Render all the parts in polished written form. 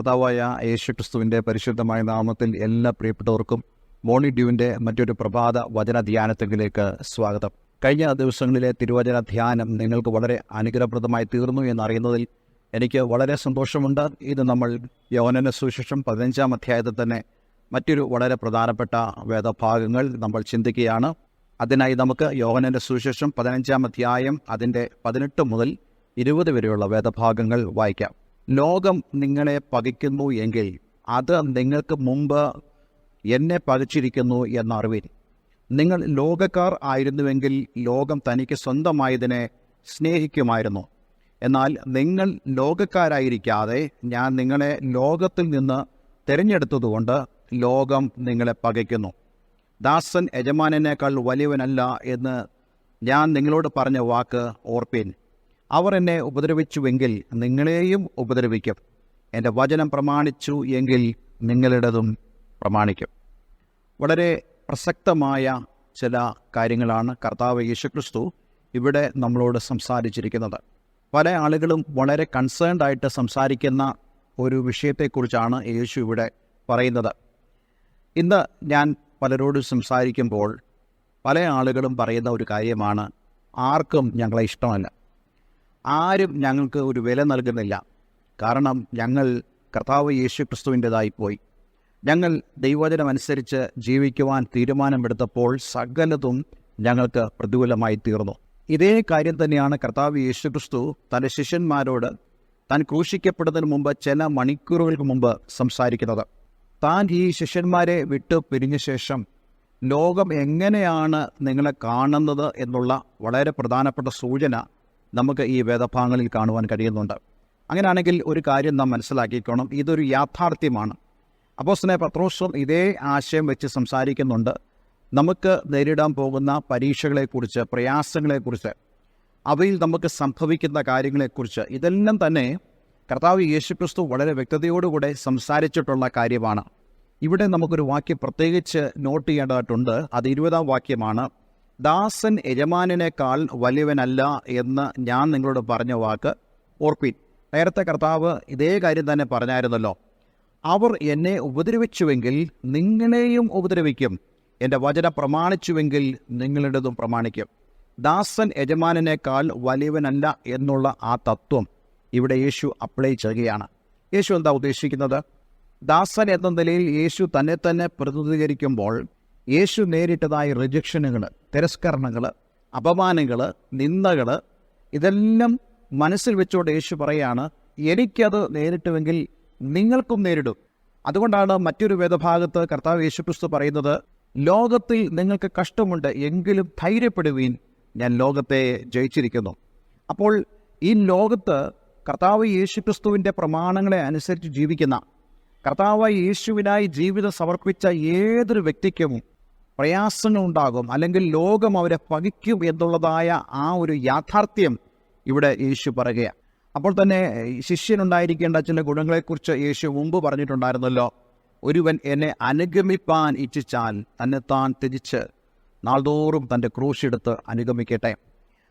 കർത്താവായ യേശുക്രിസ്തുവിൻ്റെ പരിശുദ്ധമായ നാമത്തിൽ എല്ലാ പ്രിയപ്പെട്ടവർക്കും മോർണിംഗ് ഡ്യൂവിൻ്റെ മറ്റൊരു പ്രഭാത വചന ധ്യാനത്തിലേക്ക് സ്വാഗതം. കഴിഞ്ഞ ദിവസങ്ങളിലെ തിരുവചന ധ്യാനം നിങ്ങൾക്ക് വളരെ അനുഗ്രഹപ്രദമായി തീർന്നു എന്നറിയുന്നതിൽ എനിക്ക് വളരെ സന്തോഷമുണ്ട്. ഇത് നമ്മൾ യോഹന്നാന്റെ സുവിശേഷം 15-ാം അധ്യായത്തിൽ തന്നെ മറ്റൊരു വളരെ പ്രധാനപ്പെട്ട വേദഭാഗങ്ങൾ നമ്മൾ ചിന്തിക്കുകയാണ്. അതിനായി നമുക്ക് യോഹന്നാന്റെ സുവിശേഷം 15-ാം അധ്യായം അതിൻ്റെ 18 മുതൽ 20 വരെയുള്ള വേദഭാഗങ്ങൾ വായിക്കാം. ലോകം നിങ്ങളെ പകയ്ക്കുന്നു എങ്കിൽ അത് നിങ്ങൾക്ക് മുമ്പ് എന്നെ പകച്ചിരിക്കുന്നു എന്നറിവിൻ. നിങ്ങൾ ലോകക്കാർ ആയിരുന്നുവെങ്കിൽ ലോകം തനിക്ക് സ്വന്തമായതിനെ സ്നേഹിക്കുമായിരുന്നു. എന്നാൽ നിങ്ങൾ ലോകക്കാരായിരിക്കാതെ ഞാൻ നിങ്ങളെ ലോകത്തിൽ നിന്ന് തിരഞ്ഞെടുത്തതുകൊണ്ട് ലോകം നിങ്ങളെ പകയ്ക്കുന്നു. ദാസൻ യജമാനനേക്കാൾ വലിയവനല്ല എന്ന് ഞാൻ നിങ്ങളോട് പറഞ്ഞ വാക്ക് ഓർപ്പീൻ. അവർ എന്നെ ഉപദ്രവിച്ചുവെങ്കിൽ നിങ്ങളെയും ഉപദ്രവിക്കും. എൻ്റെ വചനം പ്രമാണിച്ചു എങ്കിൽ നിങ്ങളുടേതും പ്രമാണിക്കും. വളരെ പ്രസക്തമായ ചില കാര്യങ്ങളാണ് കർത്താവ് യേശുക്രിസ്തു ഇവിടെ നമ്മളോട് സംസാരിച്ചിരിക്കുന്നത്. പല ആളുകളും വളരെ കൺസേൺഡ് ആയിട്ട് സംസാരിക്കുന്ന ഒരു വിഷയത്തെക്കുറിച്ചാണ് യേശു ഇവിടെ പറയുന്നത്. ഇന്ന് ഞാൻ പലരോടും സംസാരിക്കുമ്പോൾ പല ആളുകളും പറയുന്ന ഒരു കാര്യമാണ്, ആർക്കും ഞങ്ങളെ ഇഷ്ടമല്ല, ആരും ഞങ്ങൾക്ക് ഒരു വില നൽകുന്നില്ല. കാരണം ഞങ്ങൾ കർത്താവ് യേശുക്രിസ്തുവിൻ്റെതായിപ്പോയി. ഞങ്ങൾ ദൈവവചനമനുസരിച്ച് ജീവിക്കുവാൻ തീരുമാനമെടുത്തപ്പോൾ സകലതും ഞങ്ങൾക്ക് പ്രതികൂലമായി തീർന്നു. ഇതേ കാര്യം തന്നെയാണ് കർത്താവ് യേശുക്രിസ്തു തൻ്റെ ശിഷ്യന്മാരോട് താൻ ക്രൂശിക്കപ്പെടുന്നതിന് മുമ്പ് ചില മണിക്കൂറുകൾക്ക് മുമ്പ് സംസാരിക്കുന്നത്. താൻ ഈ ശിഷ്യന്മാരെ വിട്ടു പിരിഞ്ഞ ശേഷം ലോകം എങ്ങനെയാണ് നിങ്ങളെ കാണുന്നത് എന്നുള്ള വളരെ പ്രധാനപ്പെട്ട സൂചന നമുക്ക് ഈ വേദഭാഗങ്ങളിൽ കാണുവാൻ കഴിയുന്നുണ്ട്. അങ്ങനെയാണെങ്കിൽ ഒരു കാര്യം നാം മനസ്സിലാക്കിക്കോണം, ഇതൊരു യാഥാർത്ഥ്യമാണ്. അപ്പോസ്തലനായ പത്രോസും ഇതേ ആശയം വെച്ച് സംസാരിക്കുന്നുണ്ട്. നമുക്ക് നേരിടാൻ പോകുന്ന പരീക്ഷകളെക്കുറിച്ച്, പ്രയാസങ്ങളെക്കുറിച്ച്, അവയിൽ നമുക്ക് സംഭവിക്കുന്ന കാര്യങ്ങളെക്കുറിച്ച്, ഇതെല്ലാം തന്നെ കർത്താവ് യേശുക്രിസ്തു വളരെ വ്യക്തതയോടുകൂടെ സംസാരിച്ചിട്ടുള്ള കാര്യമാണ്. ഇവിടെ നമുക്കൊരു വാക്യം പ്രത്യേകിച്ച് നോട്ട് ചെയ്യേണ്ടതായിട്ടുണ്ട്. അത് 20-ാം വാക്യമാണ്. ദാസൻ യജമാനനേക്കാൾ വലിയവനല്ല എന്ന് ഞാൻ നിങ്ങളോട് പറഞ്ഞ വാക്ക് ഓർപ്പിൻ. നേരത്തെ കർത്താവ് ഇതേ കാര്യം തന്നെ പറഞ്ഞായിരുന്നല്ലോ. അവർ എന്നെ ഉപദ്രവിച്ചുവെങ്കിൽ നിങ്ങളെയും ഉപദ്രവിക്കും. എൻ്റെ വചനം പ്രമാണിച്ചുവെങ്കിൽ നിങ്ങളുടേതും പ്രമാണിക്കും. ദാസൻ യജമാനനേക്കാൾ വലിയവനല്ല എന്നുള്ള ആ തത്വം ഇവിടെ യേശു അപ്ലൈ ചെയ്യുകയാണ്. യേശു എന്താ ഉദ്ദേശിക്കുന്നത്? ദാസൻ എന്ന നിലയിൽ യേശു തന്നെ തന്നെ പ്രതിനിധീകരിക്കുമ്പോൾ യേശു നേരിട്ടതായ റിജക്ഷനുകൾ, തിരസ്കരണങ്ങൾ, അപമാനങ്ങൾ, നിന്ദകൾ, ഇതെല്ലാം മനസ്സിൽ വെച്ചുകൊണ്ട് യേശു പറയാണ്, എനിക്കത് നേരിട്ടുവെങ്കിൽ നിങ്ങൾക്കും നേരിടും. അതുകൊണ്ടാണ് മറ്റൊരു വേദഭാഗത്ത് കർത്താവ് യേശുക്രിസ്തു പറയുന്നത്, ലോകത്തിൽ നിങ്ങൾക്ക് കഷ്ടമുണ്ട്, എങ്കിലും ധൈര്യപ്പെടുവീൻ, ഞാൻ ലോകത്തെ ജയിച്ചിരിക്കുന്നു. അപ്പോൾ ഈ ലോകത്ത് കർത്താവ് യേശുക്രിസ്തുവിൻ്റെ പ്രമാണങ്ങളെ അനുസരിച്ച് ജീവിക്കുന്ന, കർത്താവ് യേശുവിനായി ജീവിതം സമർപ്പിച്ച ഏതൊരു വ്യക്തിക്കും പ്രയാസങ്ങളുണ്ടാകും, അല്ലെങ്കിൽ ലോകം അവരെ പകിക്കും എന്നുള്ളതായ ആ ഒരു യാഥാർത്ഥ്യം ഇവിടെ യേശു പറയുകയാണ്. അപ്പോൾ തന്നെ ശിഷ്യനുണ്ടായിരിക്കേണ്ട ചില ഗുണങ്ങളെക്കുറിച്ച് യേശു മുമ്പ് പറഞ്ഞിട്ടുണ്ടായിരുന്നല്ലോ. ഒരുവൻ എന്നെ അനുഗമിപ്പാൻ ഇച്ഛിച്ചാൽ തന്നെത്താൻ ത്യജിച്ച് നാൾതോറും തൻ്റെ ക്രൂശെടുത്ത് അനുഗമിക്കട്ടെ.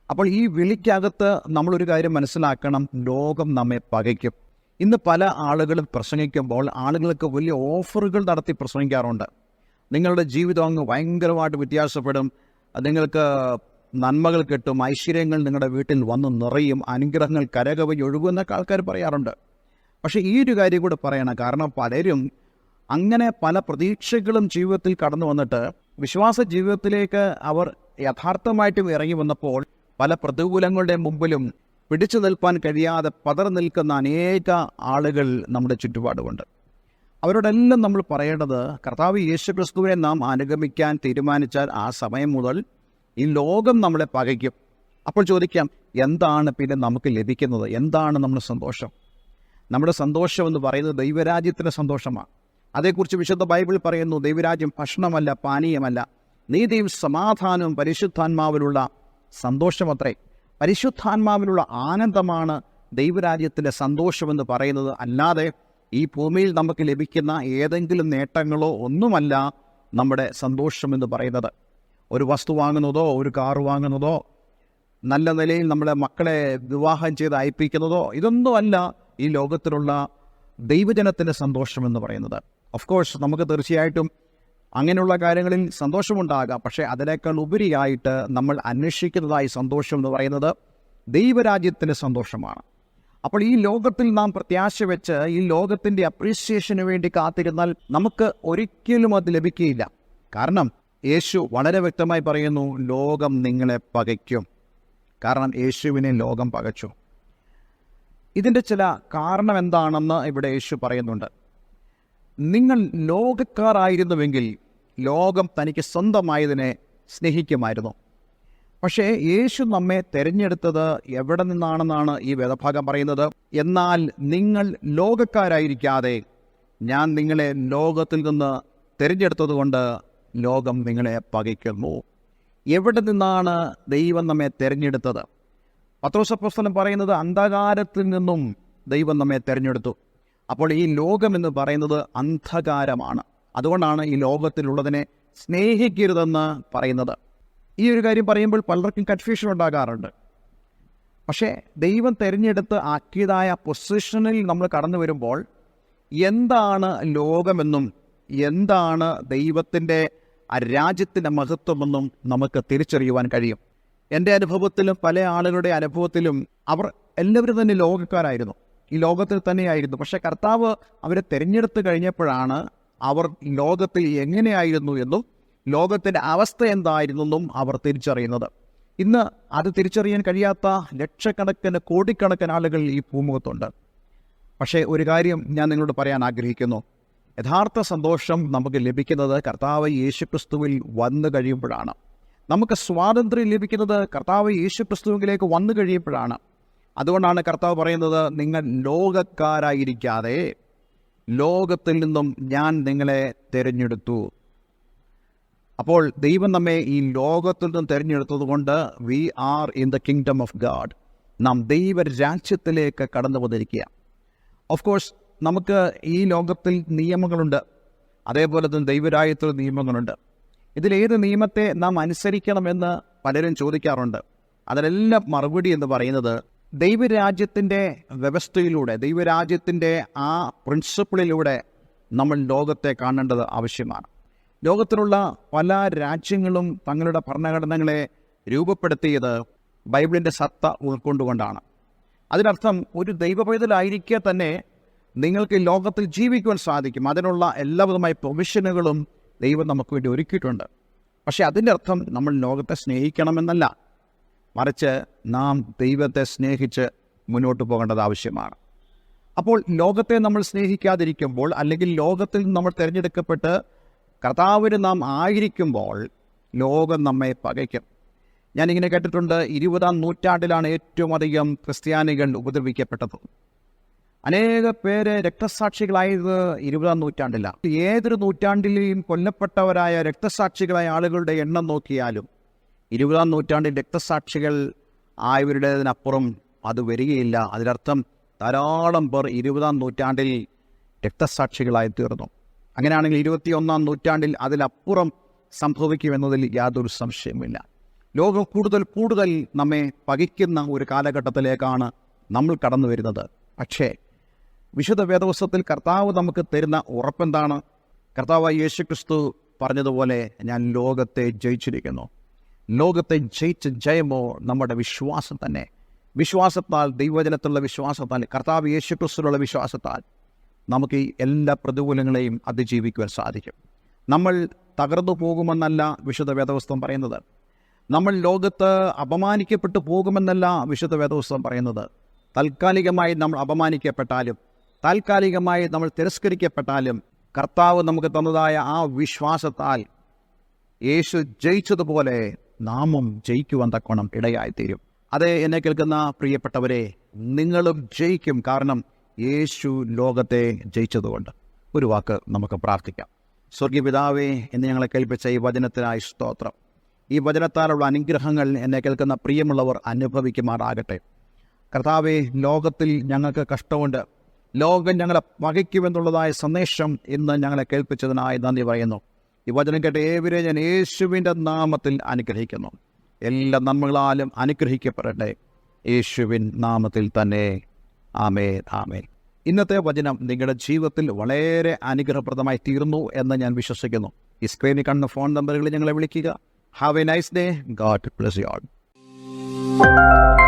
അപ്പോൾ ഈ വിളിക്കകത്ത് നമ്മളൊരു കാര്യം മനസ്സിലാക്കണം, ലോകം നമ്മെ പകയ്ക്കും. ഇന്ന് പല ആളുകളും പ്രസംഗിക്കുമ്പോൾ ആളുകൾക്ക് വലിയ ഓഫറുകൾ നടത്തി പ്രസംഗിക്കാറുണ്ട്. നിങ്ങളുടെ ജീവിതം അങ്ങ് ഭയങ്കരമായിട്ട് വ്യത്യാസപ്പെടും, നിങ്ങൾക്ക് നന്മകൾ കിട്ടും, ഐശ്വര്യങ്ങൾ നിങ്ങളുടെ വീട്ടിൽ വന്ന് നിറയും, അനുഗ്രഹങ്ങൾ കരകവിഞ്ഞൊഴുകുന്നൊക്കെ ആൾക്കാർ പറയാറുണ്ട്. പക്ഷേ ഈ ഒരു കാര്യം കൂടെ പറയണം. കാരണം പലരും അങ്ങനെ പല പ്രതീക്ഷകളും ജീവിതത്തിൽ കടന്നു വന്നിട്ട് വിശ്വാസ ജീവിതത്തിലേക്ക് അവർ യഥാർത്ഥമായിട്ടും ഇറങ്ങി വന്നപ്പോൾ പല പ്രതികൂലങ്ങളുടെ മുമ്പിലും പിടിച്ചു നിൽപ്പാൻ കഴിയാതെ പതർ നിൽക്കുന്ന അനേക ആളുകൾ നമ്മുടെ ചുറ്റുപാടുമുണ്ട്. അവരോടെല്ലാം നമ്മൾ പറയേണ്ടത്, കർത്താവ് യേശുക്രിസ്തുവിനെ നാം അനുഗമിക്കാൻ തീരുമാനിച്ചാൽ ആ സമയം മുതൽ ഈ ലോകം നമ്മളെ പകയ്ക്കും. അപ്പോൾ ചോദിക്കാം, എന്താണ് പിന്നെ നമുക്ക് ലഭിക്കുന്നത്? എന്താണ് നമ്മുടെ സന്തോഷം? നമ്മുടെ സന്തോഷം എന്ന് പറയുന്നത് ദൈവരാജ്യത്തിൻ്റെ സന്തോഷമാണ്. അതേക്കുറിച്ച് വിശുദ്ധ ബൈബിൾ പറയുന്നു, ദൈവരാജ്യം ഭക്ഷണമല്ല, പാനീയമല്ല, നീതിയും സമാധാനവും പരിശുദ്ധാത്മാവിലുള്ള സന്തോഷമത്രേ. പരിശുദ്ധാത്മാവിലുള്ള ആനന്ദമാണ് ദൈവരാജ്യത്തിൻ്റെ സന്തോഷമെന്ന് പറയുന്നത്. അല്ലാതെ ഈ ഭൂമിയിൽ നമുക്ക് ലഭിക്കുന്ന ഏതെങ്കിലും നേട്ടങ്ങളോ ഒന്നുമല്ല നമ്മുടെ സന്തോഷമെന്ന് പറയുന്നത്. ഒരു വസ്തു വാങ്ങുന്നതോ, ഒരു കാർ വാങ്ങുന്നതോ, നല്ല നിലയിൽ നമ്മളെ മക്കളെ വിവാഹം ചെയ്ത് അയപ്പിക്കുന്നതോ, ഇതൊന്നുമല്ല ഈ ലോകത്തിലുള്ള ദൈവജനത്തിൻ്റെ സന്തോഷം എന്ന് പറയുന്നത്. ഓഫ് കോഴ്സ് നമുക്ക് തീർച്ചയായിട്ടും അങ്ങനെയുള്ള കാര്യങ്ങളിൽ സന്തോഷമുണ്ടാകാം. പക്ഷേ അതിനേക്കാൾ ഉപരിയായിട്ട് നമ്മൾ അന്വേഷിക്കുന്നതായി സന്തോഷം എന്ന് പറയുന്നത് ദൈവരാജ്യത്തിൻ്റെ സന്തോഷമാണ്. അപ്പോൾ ഈ ലോകത്തിൽ നാം പ്രത്യാശ വെച്ച് ഈ ലോകത്തിൻ്റെ അപ്രീസിയേഷന് വേണ്ടി കാത്തിരുന്നാൽ നമുക്ക് ഒരിക്കലും അത് ലഭിക്കുകയില്ല. കാരണം യേശു വളരെ വ്യക്തമായി പറയുന്നു, ലോകം നിങ്ങളെ പകയ്ക്കും. കാരണം യേശുവിനെ ലോകം പകച്ചു. ഇതിൻ്റെ ചില കാരണം എന്താണെന്ന് ഇവിടെ യേശു പറയുന്നുണ്ട്. നിങ്ങൾ ലോകക്കാരായിരുന്നുവെങ്കിൽ ലോകം തനിക്ക് സ്വന്തമായതിനെ സ്നേഹിക്കുമായിരുന്നു. പക്ഷേ യേശു നമ്മെ തിരഞ്ഞെടുത്തത് എവിടെ നിന്നാണെന്നാണ് ഈ വേദഭാഗം പറയുന്നത്. എന്നാൽ നിങ്ങൾ ലോകക്കാരായിരിക്കാതെ ഞാൻ നിങ്ങളെ ലോകത്തിൽ നിന്ന് തിരഞ്ഞെടുത്തതുകൊണ്ട് ലോകം നിങ്ങളെ പകയ്ക്കുന്നു. എവിടെ നിന്നാണ് ദൈവം നമ്മെ തിരഞ്ഞെടുത്തത്? പത്രോസ് അപ്പോസ്തലൻ പറയുന്നത് അന്ധകാരത്തിൽ നിന്നും ദൈവം നമ്മെ തിരഞ്ഞെടുത്തു. അപ്പോൾ ഈ ലോകമെന്ന് പറയുന്നത് അന്ധകാരമാണ്. അതുകൊണ്ടാണ് ഈ ലോകത്തിലുള്ളതിനെ സ്നേഹിക്കരുതെന്ന് പറയുന്നത്. ഈ ഒരു കാര്യം പറയുമ്പോൾ പലർക്കും കൺഫ്യൂഷൻ ഉണ്ടാകാറുണ്ട്. പക്ഷേ ദൈവം തിരഞ്ഞെടുത്ത് ആക്കിയതായ പൊസിഷനിൽ നമ്മൾ കടന്നു വരുമ്പോൾ എന്താണ് ലോകമെന്നും എന്താണ് ദൈവത്തിൻ്റെ ആ രാജ്യത്തിൻ്റെ മഹത്വമെന്നും നമുക്ക് തിരിച്ചറിയുവാൻ കഴിയും. എൻ്റെ അനുഭവത്തിലും പല ആളുകളുടെ അനുഭവത്തിലും അവർ എല്ലാവരും തന്നെ ലോകക്കാരായിരുന്നു, ഈ ലോകത്തിൽ തന്നെയായിരുന്നു. പക്ഷേ കർത്താവ് അവരെ തിരഞ്ഞെടുത്ത് കഴിഞ്ഞപ്പോഴാണ് അവർ ലോകത്തിൽ എങ്ങനെയായിരുന്നു എന്നും ലോകത്തിൻ്റെ അവസ്ഥ എന്തായിരുന്നെന്നും അവർ തിരിച്ചറിയുന്നത്. ഇന്ന് അത് തിരിച്ചറിയാൻ കഴിയാത്ത ലക്ഷക്കണക്കിന് കോടിക്കണക്കിന് ആളുകൾ ഈ ഭൂമുഖത്തുണ്ട്. പക്ഷേ ഒരു കാര്യം ഞാൻ നിങ്ങളോട് പറയാൻ ആഗ്രഹിക്കുന്നു. യഥാർത്ഥ സന്തോഷം നമുക്ക് ലഭിക്കുന്നത് കർത്താവ് യേശുക്രിസ്തുവിൽ വന്നു കഴിയുമ്പോഴാണ്. നമുക്ക് സ്വാതന്ത്ര്യം ലഭിക്കുന്നത് കർത്താവ് യേശുക്രിസ്തുവിലേക്ക് വന്നു കഴിയുമ്പോഴാണ്. അതുകൊണ്ടാണ് കർത്താവ് പറയുന്നത്, നിങ്ങൾ ലോകക്കാരായിരിക്കാതെ ലോകത്തിൽ നിന്നും ഞാൻ നിങ്ങളെ തിരഞ്ഞെടുത്തു. അപ്പോൾ ദൈവം നമ്മെ ഈ ലോകത്തിൽ നിന്നും തിരഞ്ഞെടുത്തത് കൊണ്ട് we are in the kingdom of God. നാം ദൈവരാജ്യത്തിലേക്ക് കടന്നു വന്നിരിക്കുക. ഓഫ് കോഴ്സ് നമുക്ക് ഈ ലോകത്തിൽ നിയമങ്ങളുണ്ട്, അതേപോലെ തന്നെ ദൈവരാജ്യത്തിൽ നിയമങ്ങളുണ്ട്. ഇതിലേത് നിയമത്തെ നാം അനുസരിക്കണമെന്ന് പലരും ചോദിക്കാറുണ്ട്. അതിനെല്ലാം മറുപടി എന്ന് പറയുന്നത് ദൈവരാജ്യത്തിൻ്റെ വ്യവസ്ഥയിലൂടെ, ദൈവരാജ്യത്തിൻ്റെ ആ പ്രിൻസിപ്പിളിലൂടെ നമ്മൾ ലോകത്തെ കാണേണ്ടത് ആവശ്യമാണ്. ലോകത്തിലുള്ള പല രാജ്യങ്ങളും തങ്ങളുടെ ഭരണഘടനകളെ രൂപപ്പെടുത്തിയത് ബൈബിളിൻ്റെ സത്ത ഉൾക്കൊണ്ടുകൊണ്ടാണ്. അതിനർത്ഥം ഒരു ദൈവപൈതലായിരിക്കെ തന്നെ നിങ്ങൾക്ക് ലോകത്തിൽ ജീവിക്കുവാൻ സാധിക്കും. അതിനുള്ള എല്ലാവിധമായ പ്രൊവിഷനുകളും ദൈവം നമുക്ക് വേണ്ടി ഒരുക്കിയിട്ടുണ്ട്. പക്ഷേ അതിൻ്റെ അർത്ഥം നമ്മൾ ലോകത്തെ സ്നേഹിക്കണമെന്നല്ല, മറിച്ച് നാം ദൈവത്തെ സ്നേഹിച്ച് മുന്നോട്ട് പോകേണ്ടത് ആവശ്യമാണ്. അപ്പോൾ ലോകത്തെ നമ്മൾ സ്നേഹിക്കാതിരിക്കുമ്പോൾ, അല്ലെങ്കിൽ ലോകത്തിൽ നമ്മൾ തിരഞ്ഞെടുക്കപ്പെട്ട് കർത്താവിന് നാം ആയിരിക്കുമ്പോൾ ലോകം നമ്മെ പകയ്ക്കും. ഞാനിങ്ങനെ കേട്ടിട്ടുണ്ട്, 20-ാം നൂറ്റാണ്ടിലാണ് ഏറ്റവും അധികം ക്രിസ്ത്യാനികൾ ഉപദ്രവിക്കപ്പെട്ടത്. അനേക പേര് രക്തസാക്ഷികളായത് 20-ാം നൂറ്റാണ്ടിലാണ്. ഏതൊരു നൂറ്റാണ്ടിലെയും കൊല്ലപ്പെട്ടവരായ രക്തസാക്ഷികളായ ആളുകളുടെ എണ്ണം നോക്കിയാലും 20-ാം നൂറ്റാണ്ടിൽ രക്തസാക്ഷികൾ ആയവരുടേതിനപ്പുറം അത് വരികയില്ല. അതിനർത്ഥം ധാരാളം പേർ 20-ാം നൂറ്റാണ്ടിൽ രക്തസാക്ഷികളായി തീർന്നു. അങ്ങനെയാണെങ്കിൽ 21-ാം നൂറ്റാണ്ടിൽ അതിലപ്പുറം സംഭവിക്കുമെന്നതിൽ യാതൊരു സംശയവുമില്ല. ലോകം കൂടുതൽ നമ്മെ പകയ്ക്കുന്ന ഒരു കാലഘട്ടത്തിലേക്കാണ് നമ്മൾ കടന്നു വരുന്നത്. പക്ഷേ വിശുദ്ധ വേദപുസ്തകത്തിൽ കർത്താവ് നമുക്ക് തരുന്ന ഉറപ്പെന്താണ്? കർത്താവായ യേശുക്രിസ്തു പറഞ്ഞതുപോലെ, ഞാൻ ലോകത്തെ ജയിച്ചിരിക്കുന്നു. ലോകത്തെ ജയിച്ച ജയമോ നമ്മുടെ വിശ്വാസം തന്നെ. വിശ്വാസത്താൽ, ദൈവജനത്തിലുള്ള വിശ്വാസത്താൽ, കർത്താവ് യേശുക്രിസ്തുവിലുള്ള വിശ്വാസത്താൽ നമുക്ക് ഈ എല്ലാ പ്രതികൂലങ്ങളെയും അതിജീവിക്കുവാൻ സാധിക്കും. നമ്മൾ തകർന്നു പോകുമെന്നല്ല വിശുദ്ധ വേദപുസ്തകം പറയുന്നത്. നമ്മൾ ലോകത്ത് അപമാനിക്കപ്പെട്ടു പോകുമെന്നല്ല വിശുദ്ധ വേദപുസ്തകം പറയുന്നത്. താൽക്കാലികമായി നമ്മൾ അപമാനിക്കപ്പെട്ടാലും, താൽക്കാലികമായി നമ്മൾ തിരസ്കരിക്കപ്പെട്ടാലും, കർത്താവ് നമുക്ക് തന്നതായ ആ വിശ്വാസത്താൽ യേശു ജയിച്ചതുപോലെ നാമും ജയിക്കുവാൻ തക്കോണം ഇടയായിത്തീരും. അതേ, എന്നെ കേൾക്കുന്ന പ്രിയപ്പെട്ടവരെ, നിങ്ങളും ജയിക്കും. കാരണം യേശു ലോകത്തെ ജയിച്ചതുകൊണ്ട്. ഒരു വാക്ക് നമുക്ക് പ്രാർത്ഥിക്കാം. സ്വർഗീയ പിതാവേ, എന്ന് ഞങ്ങളെ കേൾപ്പിച്ച ഈ വചനത്തിനായി സ്തോത്രം. ഈ വചനത്താലുള്ള അനുഗ്രഹങ്ങൾ എന്നെ കേൾക്കുന്ന പ്രിയമുള്ളവർ അനുഭവിക്കുമാറാകട്ടെ. കർത്താവേ, ലോകത്തിൽ ഞങ്ങൾക്ക് കഷ്ടമുണ്ട്, ലോകം ഞങ്ങളെ പകയ്ക്കുമെന്നുള്ളതായ സന്ദേശം ഇന്ന് ഞങ്ങളെ കേൾപ്പിച്ചതിനായി നന്ദി പറയുന്നു. ഈ വചനം കേട്ട ഏവരെ ഞാൻ യേശുവിൻ്റെ നാമത്തിൽ അനുഗ്രഹിക്കുന്നു. എല്ലാ നന്മകളാലും അനുഗ്രഹിക്കപ്പെടട്ടെ, യേശുവിൻ നാമത്തിൽ തന്നെ. ആമേൻ, ആമേൻ. ഇന്നത്തെ വചനം നിങ്ങളുടെ ജീവിതത്തിൽ വളരെ അനുഗ്രഹപ്രദമായി തീർന്നു എന്ന് ഞാൻ വിശ്വസിക്കുന്നു. ഈ സ്ക്രീനിൽ കാണുന്ന ഫോൺ നമ്പറുകളിൽ ഞങ്ങളെ വിളിക്കുക. Have A nice day. God bless you all.